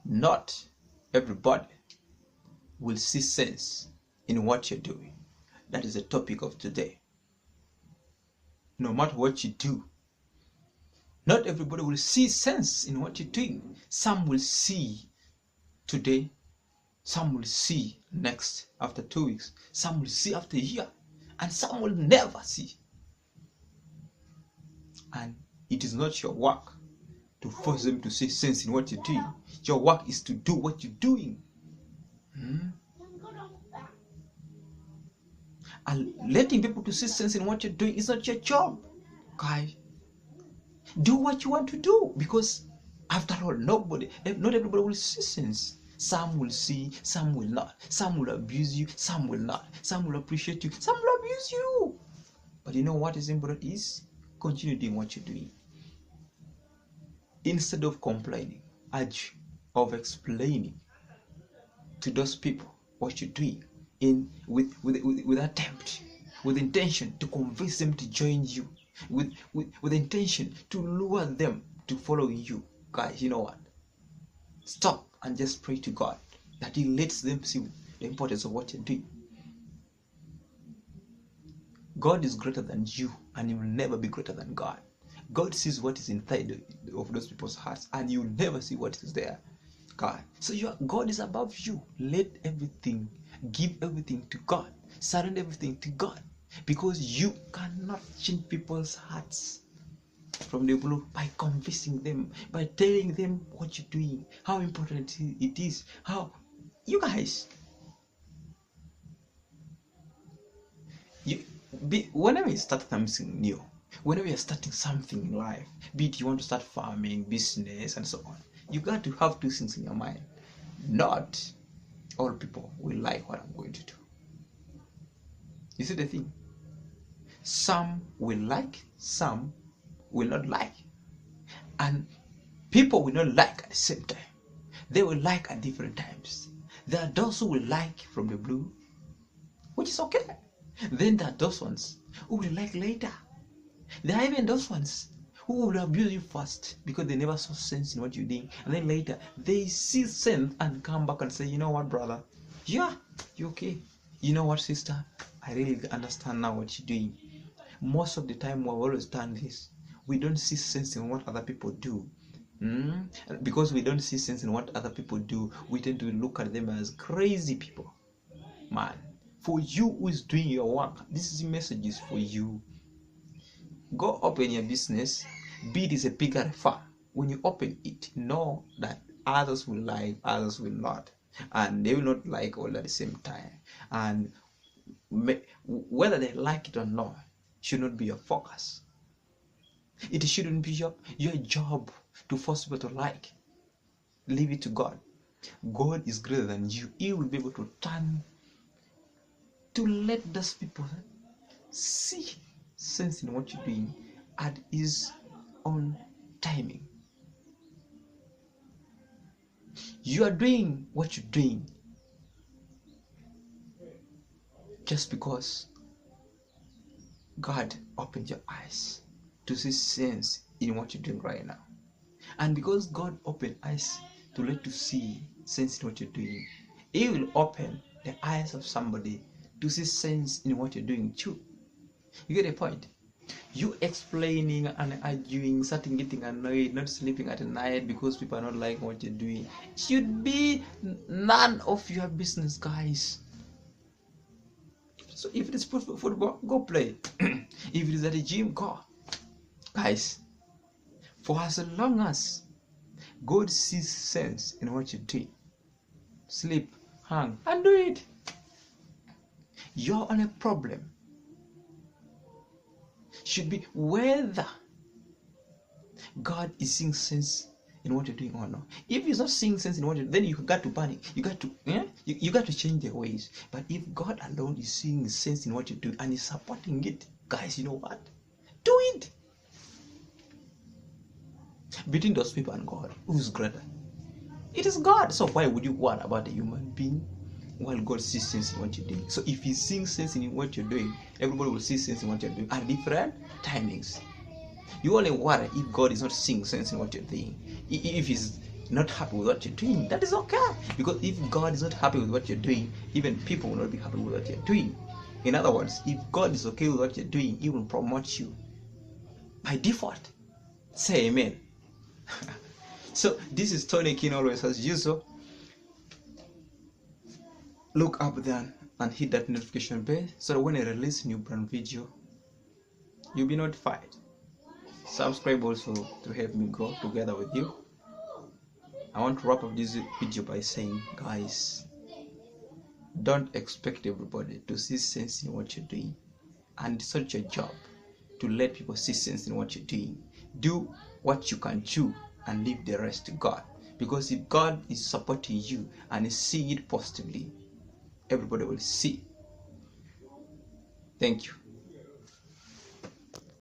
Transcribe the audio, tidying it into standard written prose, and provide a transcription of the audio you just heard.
Not everybody will see sense in what you're doing. That is the topic of today. No matter what you do, not everybody will see sense in what you're doing. Some will see today, some will see next, after 2 weeks, some will see after a year, and some will never see. And it is not your work to force them to see sense in what you're doing. Your work is to do what you're doing. And letting people to see sense in what you're doing is not your job, guys. Do what you want to do, because after all, not everybody will see sense. Some will see, some will not. Some will abuse you, some will not. Some will appreciate you, some will abuse you. But you know what is important is continue doing what you're doing. Instead of complaining, of explaining to those people what you're doing with attempt, with intention to convince them to join you, with intention to lure them to follow you. Guys, you know what? Stop and just pray to God that He lets them see the importance of what you're doing. God is greater than you, and He will never be greater than God. God sees what is inside of those people's hearts, and you will never see what is there. God. So God is above you. Let everything, give everything to God. Surrender everything to God. Because you cannot change people's hearts from the blue by convincing them, by telling them what you're doing, how important it is, how you guys, whenever you start something new, whenever you're starting something in life, be it you want to start farming, business, and so on, you got to have two things in your mind. Not all people will like what I'm going to do. You see the thing? Some will like, some will not like. And people will not like at the same time. They will like at different times. There are those who will like from the blue, which is okay. Then there are those ones who will like later. There are even those ones who will abuse you first because they never saw sense in what you're doing. And then later, they see sense and come back and say, you know what, brother? Yeah, you okay? You know what, sister? I really understand now what you're doing. Most of the time, we've always done this. We don't see sense in what other people do. Because we don't see sense in what other people do, we tend to look at them as crazy people. Man, for you who is doing your work, this message is for you. Go open your business, be it is a bigger farm. When you open it, know that others will like, others will not, and they will not like all at the same time. And whether they like it or not should not be your focus. It shouldn't be your job to force people to like. Leave it to God. God is greater than you. He will be able to let those people see sense in what you're doing at His own timing. You are doing what you're doing just because God opened your eyes to see sense in what you're doing right now. And because God opened eyes to let you see sense in what you're doing, He will open the eyes of somebody to see sense in what you're doing too. You get the point? You explaining and arguing, starting getting annoyed, not sleeping at night because people are not liking what you're doing, should be none of your business, guys. So if it is football, go play. If it is at the gym, go. Guys, for as long as God sees sense in what you're doing, sleep, hang, and do it. Your only problem should be whether God is seeing sense in what you're doing or not. If He's not seeing sense in what you're doing, then you got to panic. You got to change their ways. But if God alone is seeing sense in what you're doing and is supporting it, guys, you know what? Do it. Between those people and God, who's greater? It is God. So why would you worry about a human being while God sees sense in what you're doing? So if He's seeing sense in what you're doing, everybody will see sense in what you're doing at different timings. You only worry if God is not seeing sense in what you're doing. If He's not happy with what you're doing, that is okay. Because if God is not happy with what you're doing, even people will not be happy with what you're doing. In other words, if God is okay with what you're doing, He will promote you by default. Say amen. So this is Tony King, always as usual. Look up there and hit that notification bell so that when I release new brand video, you'll be notified. Subscribe also to help me grow together with you. I want to wrap up this video by saying, guys, don't expect everybody to see sense in what you're doing, and it's not your job to let people see sense in what you're doing. Do what you can do and leave the rest to God, because if God is supporting you and is seeing it positively, everybody will see. Thank you.